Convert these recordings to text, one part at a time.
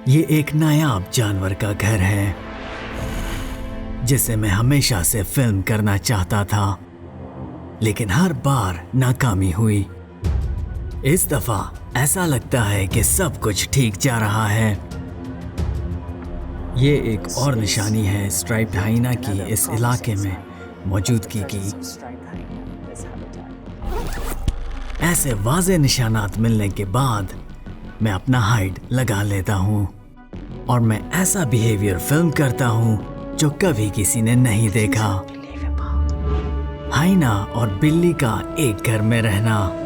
ये एक नायाब जानवर का घर है जिसे मैं हमेशा से फिल्म करना चाहता था, लेकिन हर बार नाकामी हुई। इस दफा ऐसा लगता है कि सब कुछ ठीक जा रहा है। ये एक और निशानी है स्ट्राइप्ड हाइना की इस इलाके में मौजूदगी की। ऐसे वाज़े निशानात मिलने के बाद मैं अपना हाइड लगा लेता हूँ और मैं ऐसा बिहेवियर फिल्म करता हूँ जो कभी किसी ने नहीं देखा। हाइना और बिल्ली का एक घर में रहना।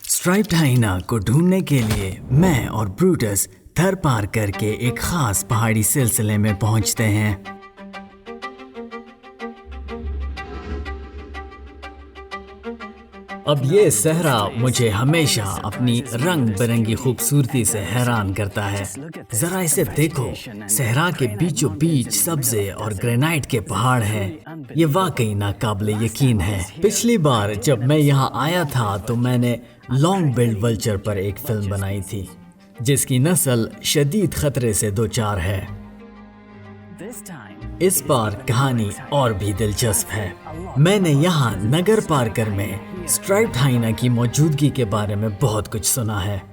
स्ट्राइप्ड हाइना को ढूंढने के लिए मैं और ब्रूटस थर पार करके एक खास पहाड़ी सिलसिले में पहुंचते हैं। अब ये सहरा मुझे हमेशा अपनी रंग बिरंगी खूबसूरती से हैरान करता है। जरा इसे देखो, सहरा के बीचों बीच सब्जे और ग्रेनाइट के पहाड़ हैं। ये वाकई नाकाबिले यकीन है। पिछली बार जब मैं यहाँ आया था तो मैंने लॉन्ग बिल्ड वल्चर पर एक फिल्म बनाई थी जिसकी नस्ल शदीद खतरे से दो चार है। इस बार कहानी और भी दिलचस्प है। मैंने यहाँ नगर पार्कर में स्ट्राइप्ड हाइना की मौजूदगी के बारे में बहुत कुछ सुना है।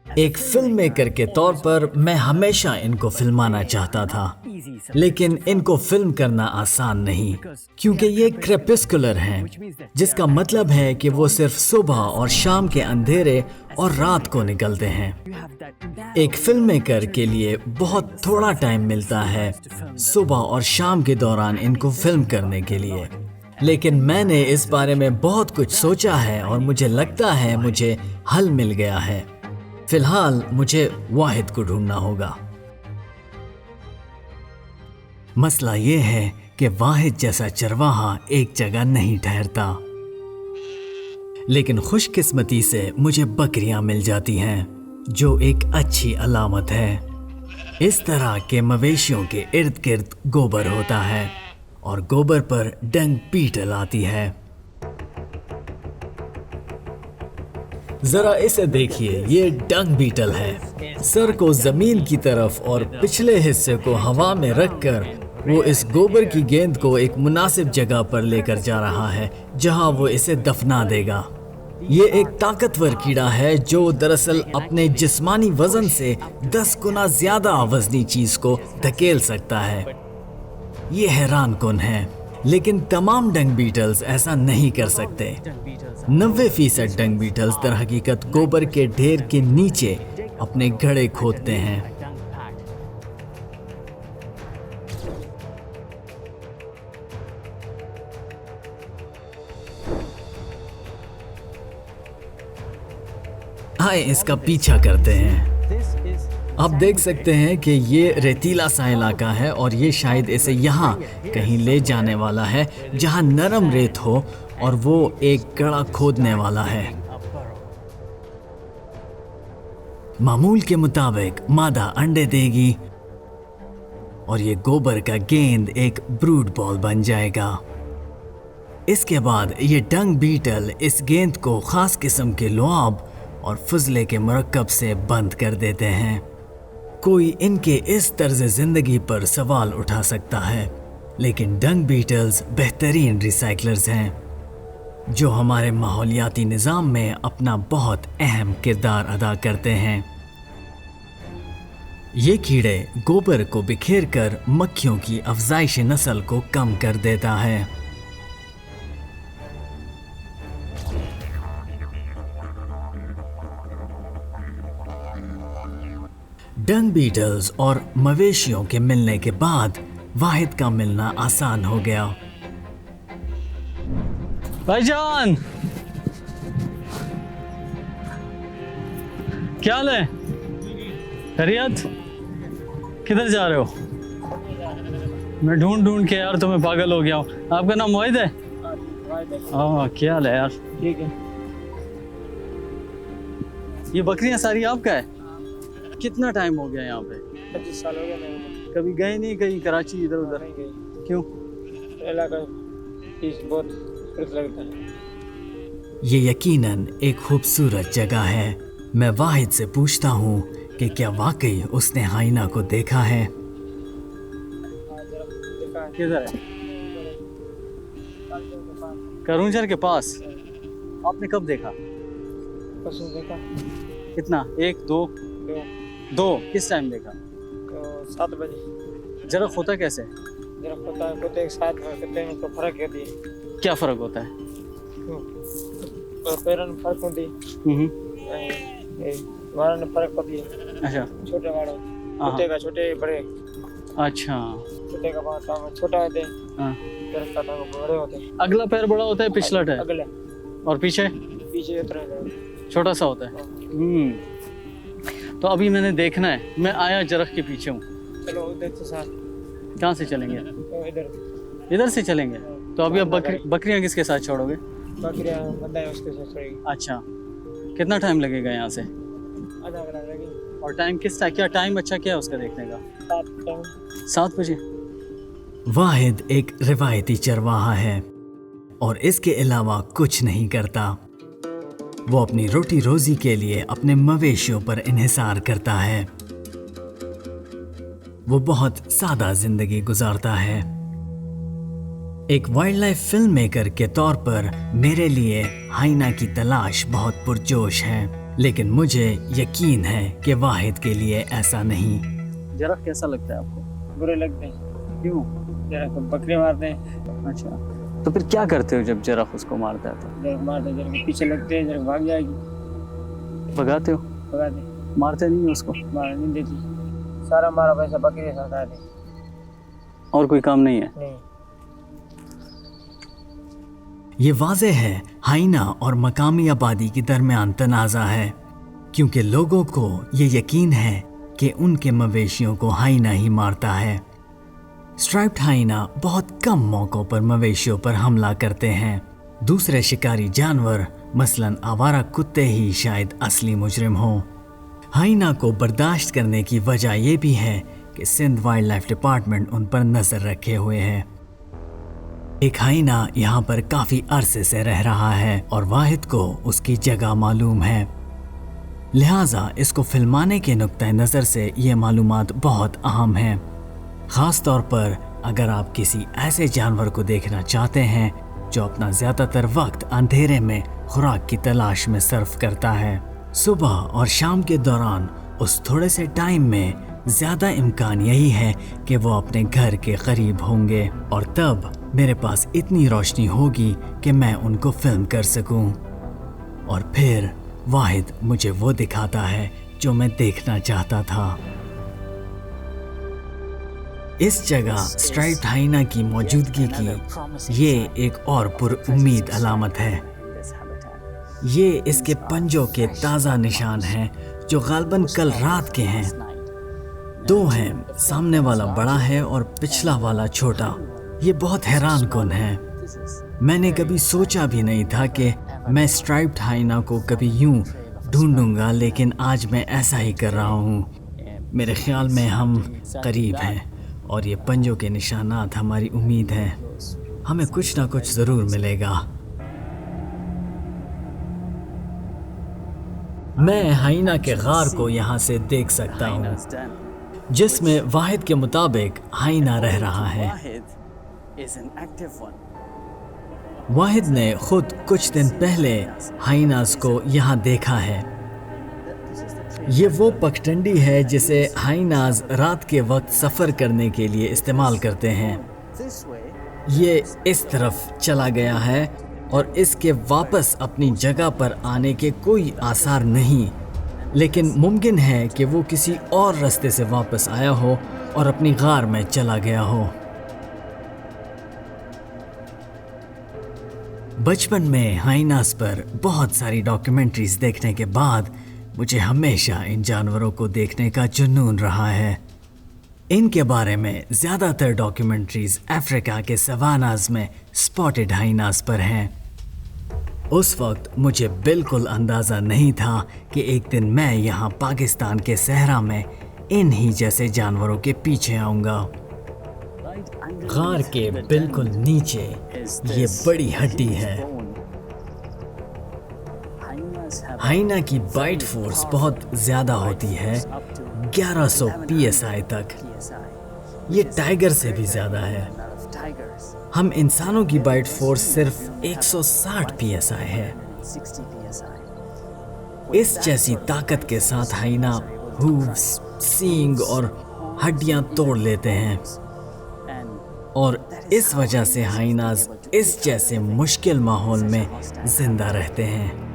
एक फिल्म मेकर के तौर पर मैं हमेशा इनको फिल्माना चाहता था, लेकिन इनको फिल्म करना आसान नहीं क्योंकि ये क्रेपिस्कुलर हैं, जिसका मतलब है कि वो सिर्फ सुबह और शाम के अंधेरे और रात को निकलते हैं। एक फिल्म मेकर के लिए बहुत थोड़ा टाइम मिलता है सुबह और शाम के दौरान इनको फिल्म करने के लिए। लेकिन मैंने इस बारे में बहुत कुछ सोचा है और मुझे लगता है मुझे हल मिल गया है। फिलहाल मुझे वाहिद को ढूंढना होगा। मसला ये है कि वाहिद जैसा चरवाहा एक जगह नहीं ठहरता, लेकिन खुशकिस्मती से मुझे बकरियां मिल जाती हैं, जो एक अच्छी अलामत है। इस तरह के मवेशियों के इर्द गिर्द गोबर होता है और गोबर पर डंग बीटल आती है। जरा इसे देखिए, ये डंग बीटल है। सर को जमीन की तरफ और पिछले हिस्से को हवा में रखकर वो इस गोबर की गेंद को एक मुनासिब जगह पर लेकर जा रहा है जहां वो इसे दफना देगा। ये एक ताकतवर कीड़ा है जो दरअसल अपने जिस्मानी वजन से 10 गुना ज्यादा वजनी चीज को धकेल सकता है। ये हैरान कुन है, लेकिन तमाम डंग बीटल्स ऐसा नहीं कर सकते। 90% डंग बीटल्स दर हकीकत गोबर के ढेर के नीचे अपने घड़े खोदते हैं। आए इसका पीछा करते हैं। आप देख सकते हैं कि ये रेतीला सा इलाका है और ये शायद इसे यहाँ कहीं ले जाने वाला है जहाँ नरम रेत हो और वो एक गड्ढा खोदने वाला है। मामूल के मुताबिक मादा अंडे देगी और ये गोबर का गेंद एक ब्रूड बॉल बन जाएगा। इसके बाद ये डंग बीटल इस गेंद को खास किस्म के लुआब और फजले के मरकब से बंद कर देते हैं। कोई इनके इस तर्ज जिंदगी पर सवाल उठा सकता है, लेकिन डंग बीटल्स बेहतरीन रिसाइकलर्स हैं जो हमारे माहौलियाती निज़ाम में अपना बहुत अहम किरदार अदा करते हैं। ये कीड़े गोबर को बिखेर कर मक्खियों की अफजाइश नस्ल को कम कर देता है। डंग बीटल्स और मवेशियों के मिलने के बाद वाहिद का मिलना आसान हो गया। भाईजान, क्या हाल है? खैरियत? किधर जा रहे हो? मैं ढूंढ ढूंढ के यार तुम्हें पागल हो गया हूँ। आपका नाम मोहित है? हाँ, क्या हाल है यार? ठीक है। ये बकरियां सारी आपका है? कितना टाइम हो गया यहाँ पे? 25 साल हो गया मैं। कभी गए नहीं कहीं कराची इधर उधर? नहीं गई। क्यों? इलाका फीस बहुत खर्च लगता है। ये यकीनन एक खूबसूरत जगह है। मैं वाहिद से पूछता हूँ कि क्या वाकई उसने हाइना को देखा है। देखा है। किधर है? करूंजर के पास? आपने कब देखा? पशु देखा कितना? एक दो? तो दो? किस टाइम देखा? 7 बजे। जरख होता कैसे? जरा पता है कुत्ते के साथ कुत्ते में तो फर्क होती है। क्या फर्क होता है? और पैरों में फर्क होती है। वालों में फर्क होती है। अच्छा। छोटे वालों हाँ। कुत्ते का छोटे बड़े। अच्छा। कुत्ते का टांग छोटा होते हैं। हाँ। पैर का टांग बड़े होते हैं। अगला पैर बड़ा होता है, पिछला है? अगले और पीछे पीछे उतरे छोटा सा होता है। तो अभी मैंने देखना है, मैं आया जरख के पीछे हूँ। चलो उधर से साथ कहाँ से चलेंगे? तो इधर इधर से चलेंगे। तो अभी अब बकरियाँ किसके साथ छोड़ोगे? बकरियां बंदा है उसके साथ छोड़ेगी। अच्छा, कितना टाइम लगेगा यहाँ से? आधा घंटा लगेगा। और टाइम किस टाइम, क्या टाइम अच्छा क्या है उसका देखने का? 7 बजे। वाहिद एक रिवायती चरवाहा है और इसके अलावा कुछ नहीं करता। वो अपनी रोटी रोजी के लिए अपने मवेशियों पर इन्हिसार करता है। वो बहुत सादा जिंदगी गुजारता है। एक वाइल्ड लाइफ फिल्म मेकर के तौर पर मेरे लिए हाइना की तलाश बहुत पुरजोश है, लेकिन मुझे यकीन है कि वाहिद के लिए ऐसा नहीं। जरख कैसा लगता है आपको? बुरे लगते हैं। क्यों? जरा तो बकरे मारते हैं। अच्छा, तो फिर क्या करते हो जब जरख उसको मारता है तो? जरा मारते जरा के पीछे लगते हैं, जरा भाग जाएगी। भगाते हो? भगाते। मारते नहीं हो उसको? मार नहीं देती। सारा हमारा पैसा बकरी साथ आ दे। और कोई काम नहीं है? नहीं। ये वाज़ेह है हाइना और मकामी आबादी के दरमियान तनाज़ा है, क्योंकि लोगों को ये यकीन है कि उनके मवेशियों को हाइना ही मारता है। स्ट्राइप्ड हाइना बहुत कम मौक़ों पर मवेशियों पर हमला करते हैं। दूसरे शिकारी जानवर मसलन आवारा कुत्ते ही शायद असली मुजरिम हों। हाइना को बर्दाश्त करने की वजह यह भी है कि सिंध वाइल्ड लाइफ डिपार्टमेंट उन पर नज़र रखे हुए है। एक हाइना यहाँ पर काफ़ी अरसे से रह रहा है और वाहिद को उसकी जगह मालूम है, लिहाजा इसको फिल्माने के नुक्ते नज़र से ये मालूमात बहुत अहम हैं। ख़ास तौर पर अगर आप किसी ऐसे जानवर को देखना चाहते हैं जो अपना ज़्यादातर वक्त अंधेरे में खुराक की तलाश में सर्फ करता है। सुबह और शाम के दौरान उस थोड़े से टाइम में ज़्यादा इम्कान यही है कि वो अपने घर के करीब होंगे और तब मेरे पास इतनी रोशनी होगी कि मैं उनको फिल्म कर सकूं। और फिर वाहिद मुझे वो दिखाता है जो मैं देखना चाहता था। इस जगह स्ट्राइप्ड हाइना की मौजूदगी की ये एक और पुरुम्मीद अलामत है। ये इसके पंजों के ताज़ा निशान हैं जो गालबन कल रात के हैं। 2 हैं, सामने वाला बड़ा है और पिछला वाला छोटा। ये बहुत हैरान कुन है। मैंने कभी सोचा भी नहीं था कि मैं स्ट्राइप्ड हाइना को कभी यूं ढूंढूंगा, लेकिन आज मैं ऐसा ही कर रहा हूँ। मेरे ख्याल में हम करीब हैं और ये पंजों के निशानात हमारी उम्मीद है हमें कुछ ना कुछ ज़रूर मिलेगा। मैं हाइना के गार को यहाँ से देख सकता हूँ, जिसमें वाहिद के मुताबिक हाइना रह रहा है। वाहिद ने खुद कुछ दिन पहले हाइनास को यहाँ देखा है। ये वो पगडंडी है जिसे हाइनाज रात के वक्त सफ़र करने के लिए इस्तेमाल करते हैं। ये इस तरफ चला गया है और इसके वापस अपनी जगह पर आने के कोई आसार नहीं, लेकिन मुमकिन है कि वो किसी और रास्ते से वापस आया हो और अपनी गार में चला गया हो। बचपन में हाइनास पर बहुत सारी डॉक्यूमेंट्रीज देखने के बाद मुझे हमेशा इन जानवरों को देखने का जुनून रहा है। इनके बारे में ज़्यादातर डॉक्यूमेंट्रीज अफ्रीका के सवानाज में स्पॉटेड हाइनास पर हैं। उस वक्त मुझे बिल्कुल अंदाज़ा नहीं था कि एक दिन मैं यहाँ पाकिस्तान के सहरा में इन्हीं जैसे जानवरों के पीछे आऊँगा। गार के बिल्कुल नीचे ये बड़ी हड्डी है। हाइना की बाइट फोर्स बहुत ज़्यादा होती है, 1100 psi तक। ये टाइगर से भी ज़्यादा है। हम इंसानों की बाइट फोर्स सिर्फ 160 psi है। इस जैसी ताकत के साथ हाइना हूव्स, सींग और हड्डियां तोड़ लेते हैं और इस वजह से हाइनाज इस जैसे मुश्किल माहौल में जिंदा रहते हैं।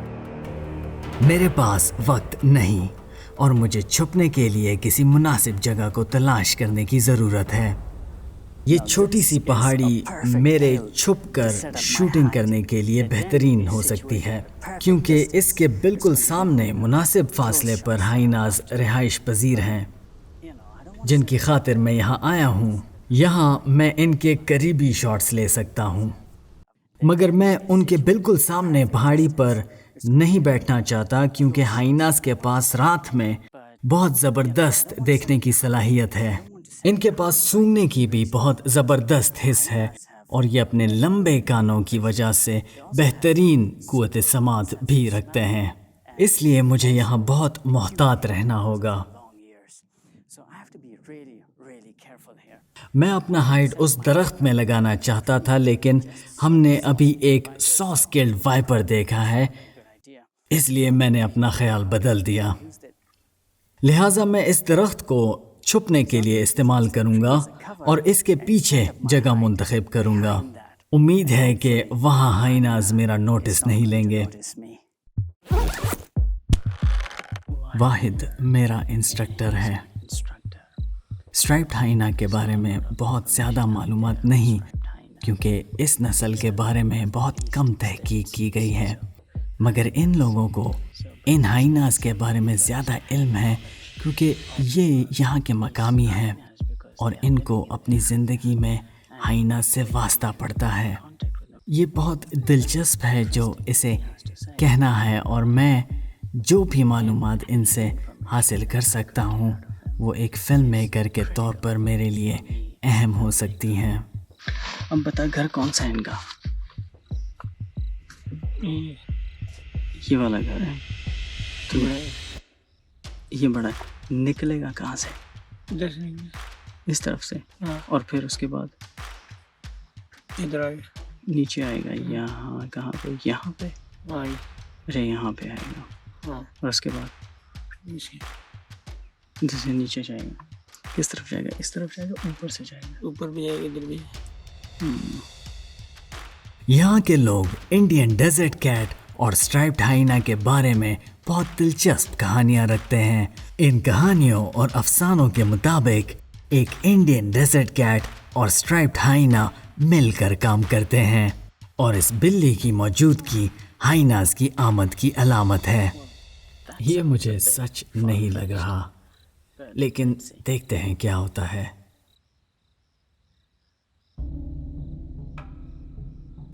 मेरे पास वक्त नहीं और मुझे छुपने के लिए किसी मुनासिब जगह को तलाश करने की ज़रूरत है। ये छोटी सी पहाड़ी मेरे छुपकर शूटिंग करने के लिए बेहतरीन हो सकती है, क्योंकि इसके बिल्कुल सामने मुनासिब फासले पर हाइनाज रिहाइश पजीर हैं, जिनकी खातिर मैं यहाँ आया हूँ। यहाँ मैं इनके करीबी शॉट्स ले सकता हूँ, मगर मैं उनके बिल्कुल सामने पहाड़ी पर नहीं बैठना चाहता, क्योंकि हाइनास के पास रात में बहुत ज़बरदस्त देखने की सलाहियत है। इनके पास सूंघने की भी बहुत ज़बरदस्त हिस्स है और ये अपने लंबे कानों की वजह से बेहतरीन कुव्वत समात भी रखते हैं। इसलिए मुझे यहाँ बहुत मोहतात रहना होगा। मैं अपना हाइड उस दरख्त में लगाना चाहता था, लेकिन हमने अभी एक 100 स्किल्ड वाइपर देखा है, इसलिए मैंने अपना ख्याल बदल दिया। लिहाजा मैं इस दरख्त को छुपने के लिए इस्तेमाल करूंगा और इसके पीछे जगह मुंतखब करूंगा। उम्मीद है कि वहाँ हाइनाज मेरा नोटिस नहीं लेंगे। वाहिद मेरा इंस्ट्रक्टर है। स्ट्राइप्ड हाइना के बारे में बहुत ज़्यादा मालूमात नहीं, क्योंकि इस नस्ल के बारे में बहुत कम तहकीक की गई है, मगर इन लोगों को इन हाइनास के बारे में ज़्यादा इल्म है, क्योंकि ये यहाँ के मकामी हैं और इनको अपनी ज़िंदगी में हाइनास से वास्ता पड़ता है। ये बहुत दिलचस्प है जो इसे कहना है, और मैं जो भी मालूमात इनसे हासिल कर सकता हूँ वो एक फिल्म मेकर के तौर पर मेरे लिए अहम हो सकती हैं। अब बता, घर कौन सा है इनका? ये वाला घर है। तो ये बड़ा है। निकलेगा कहाँ से? इधर से इस तरफ से। हाँ। और फिर उसके बाद इधर आएगा, नीचे आएगा। यहाँ कहाँ पे? यहाँ पे। अरे यहाँ पे आएगा। हाँ। और उसके बाद नीचे, इधर से नीचे जाएगा। किस तरफ जाएगा? इस तरफ जाएगा, ऊपर से जाएगा। ऊपर भी जाएगा, इधर भी। यहाँ के लोग इंडियन डेजर्ट कैट और स्ट्राइप्ड हाइना के बारे में बहुत दिलचस्प कहानियाँ रखते हैं। इन कहानियों और अफसानों के मुताबिक एक इंडियन डेजर्ट कैट और स्ट्राइप्ड हाइना मिलकर काम करते हैं, और इस बिल्ली की मौजूदगी हाइनास की आमद की अलामत है। ये मुझे सच नहीं लग रहा, लेकिन देखते हैं क्या होता है।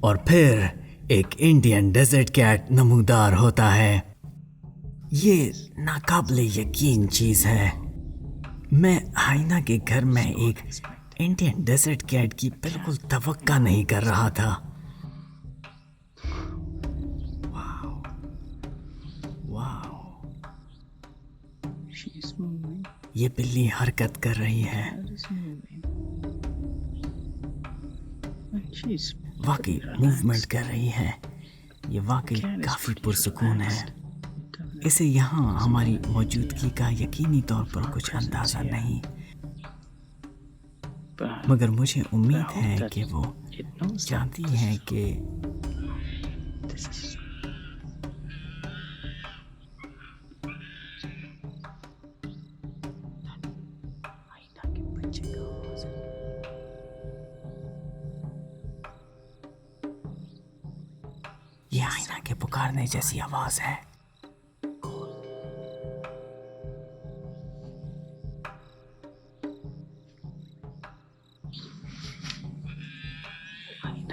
और फिर एक इंडियन डेजर्ट कैट नमूदार होता है। ये नाकाबिले यकीन चीज़ है। मैं हाइना के घर में एक इंडियन डेजर्ट कैट की बिल्कुल तवक्का नहीं कर रहा था। ये बिल्ली हरकत कर रही है। वाकई मूवमेंट कर रही है। ये वाकई काफ़ी पुरसुकून है। इसे यहाँ हमारी मौजूदगी का यकीनी तौर पर कुछ अंदाज़ा नहीं, मगर मुझे उम्मीद है कि वो जानती है कि ये हाइना के पुकारने जैसी आवाज़ है।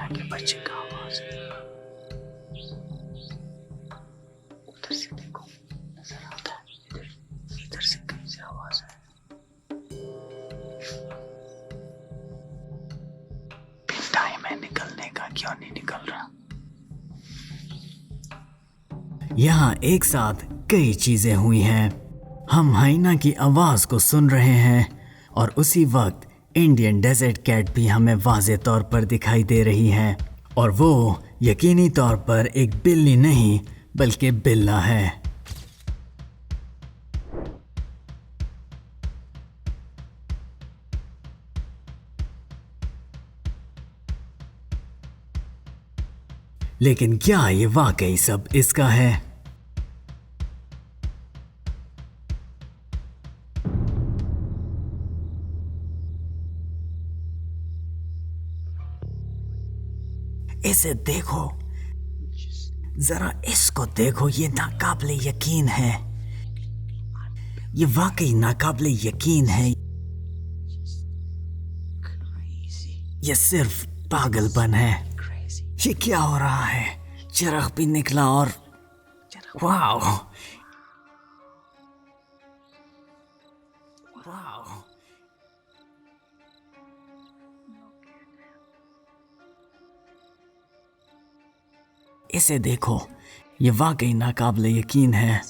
के बच्चे का आवाज है। उधर से देखो, नजर आता है। इधर से कहीं से आवाज है। टाइम है निकलने का, क्यों नहीं निकल रहा? यहाँ एक साथ कई चीजें हुई हैं। हम हाइना की आवाज को सुन रहे हैं और उसी वक्त इंडियन डेजर्ट कैट भी हमें वाज़े तौर पर दिखाई दे रही है, और वो यकीनी तौर पर एक बिल्ली नहीं बल्कि बिल्ला है। लेकिन क्या ये वाकई सब इसका है? इसे देखो, जरा इसको देखो, ये नाकाबिले यकीन है। ये वाकई नाकाबिले यकीन है। ये सिर्फ पागलपन है। ये क्या हो रहा है? चिराग भी निकला और वाओ, वाओ, इसे देखो, ये वाकई नाकाबिले यकीन है।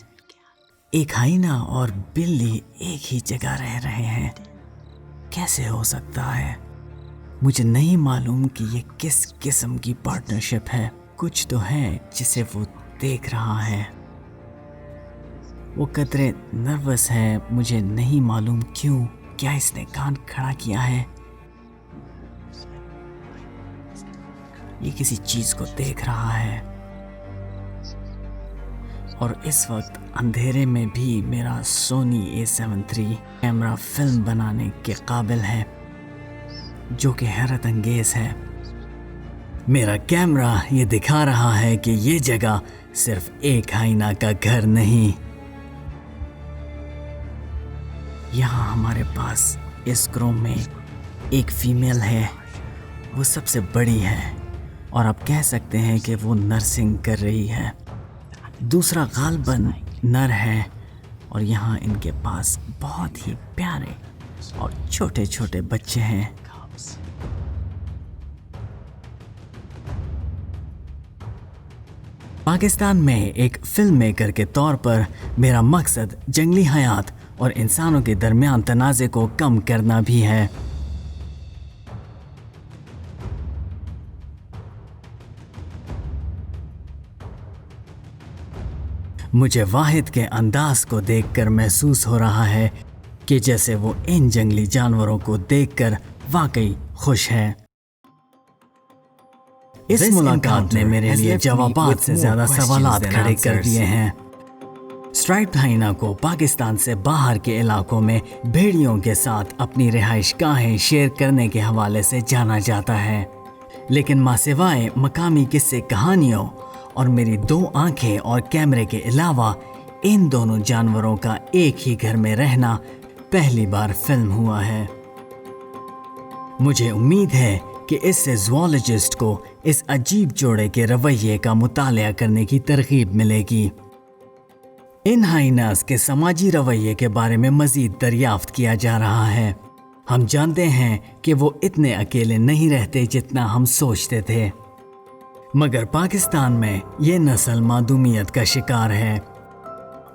एक हाइना और बिल्ली एक ही जगह रह रहे हैं। कैसे हो सकता है? मुझे नहीं मालूम कि ये किस किस्म की पार्टनरशिप है। कुछ तो है जिसे वो देख रहा है। वो कतरे नर्वस है, मुझे नहीं मालूम क्यों। क्या इसने कान खड़ा किया है? ये किसी चीज को देख रहा है। और इस वक्त अंधेरे में भी मेरा Soni A7 III camera film बनाने के काबिल है, जो कि हैरत अंगेज है। मेरा कैमरा ये दिखा रहा है कि ये जगह सिर्फ एक हाइना का घर नहीं। यहाँ हमारे पास इस ग्रुप में एक फीमेल है, वो सबसे बड़ी है और आप कह सकते हैं कि वो नर्सिंग कर रही है। दूसरा गालबन नर है और यहाँ इनके पास बहुत ही प्यारे और छोटे छोटे बच्चे हैं। पाकिस्तान में एक फिल्म मेकर के तौर पर मेरा मकसद जंगली हयात और इंसानों के दरमियान तनाज़े को कम करना भी है। मुझे वाहिद के अंदाज को देखकर महसूस हो रहा है कि जैसे वो इन जंगली जानवरों को देखकर वाकई खुश है। इस मुलाकात ने मेरे लिए जवाबात से ज्यादा सवालात खड़े कर दिए हैं। स्ट्राइप्ड हाइना को पाकिस्तान से बाहर के इलाकों में भेड़ियों के साथ अपनी रिहाइशगाहें शेयर करने के हवाले से जाना जाता है, लेकिन मासिवाए मकामी किस्से कहानियों और मेरी 2 आंखें और कैमरे के अलावा इन दोनों जानवरों का एक ही घर में रहना पहली बार फिल्म हुआ है। मुझे उम्मीद है कि इससे ज़ूलॉजिस्ट को इस अजीब जोड़े के रवैये का मुतालिया करने की तरगीब मिलेगी। इन हाइनास के समाजी रवैये के बारे में मज़ीद दरियाफ्त किया जा रहा है। हम जानते हैं कि वो इतने अकेले नहीं रहते जितना हम सोचते थे, मगर पाकिस्तान में ये नस्ल मादूमियत का शिकार है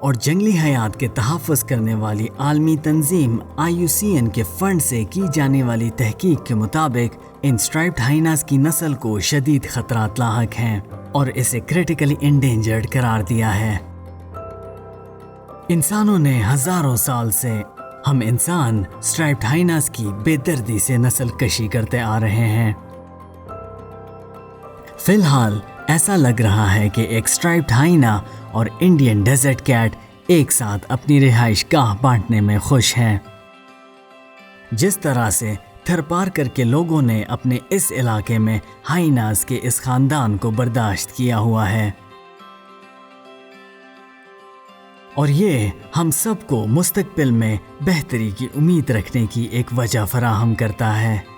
और जंगली हयात के तहफ़्फ़ुज़ करने वाली आलमी तंजीम IUCN के फंड से की जाने वाली तहकीक के मुताबिक इन स्ट्राइप्ड हाइनास की नस्ल को शदीद खतरात लाहक हैं और इसे क्रिटिकली इंडेंजर्ड करार दिया है। इंसानों ने हज़ारों साल से हम इंसान स्ट्राइप्ड हाइनास की बेदर्दी से नस्ल कशी करते आ रहे हैं। फिलहाल ऐसा लग रहा है कि एक स्ट्राइप्ड हाइना और इंडियन डेजर्ट कैट एक साथ अपनी रिहाइश गाह बांटने में खुश हैं। जिस तरह से थरपारकर के लोगों ने अपने इस इलाके में हाइनास के इस खानदान को बर्दाश्त किया हुआ है, और ये हम सबको मुस्तकबिल में बेहतरी की उम्मीद रखने की एक वजह फराहम करता है।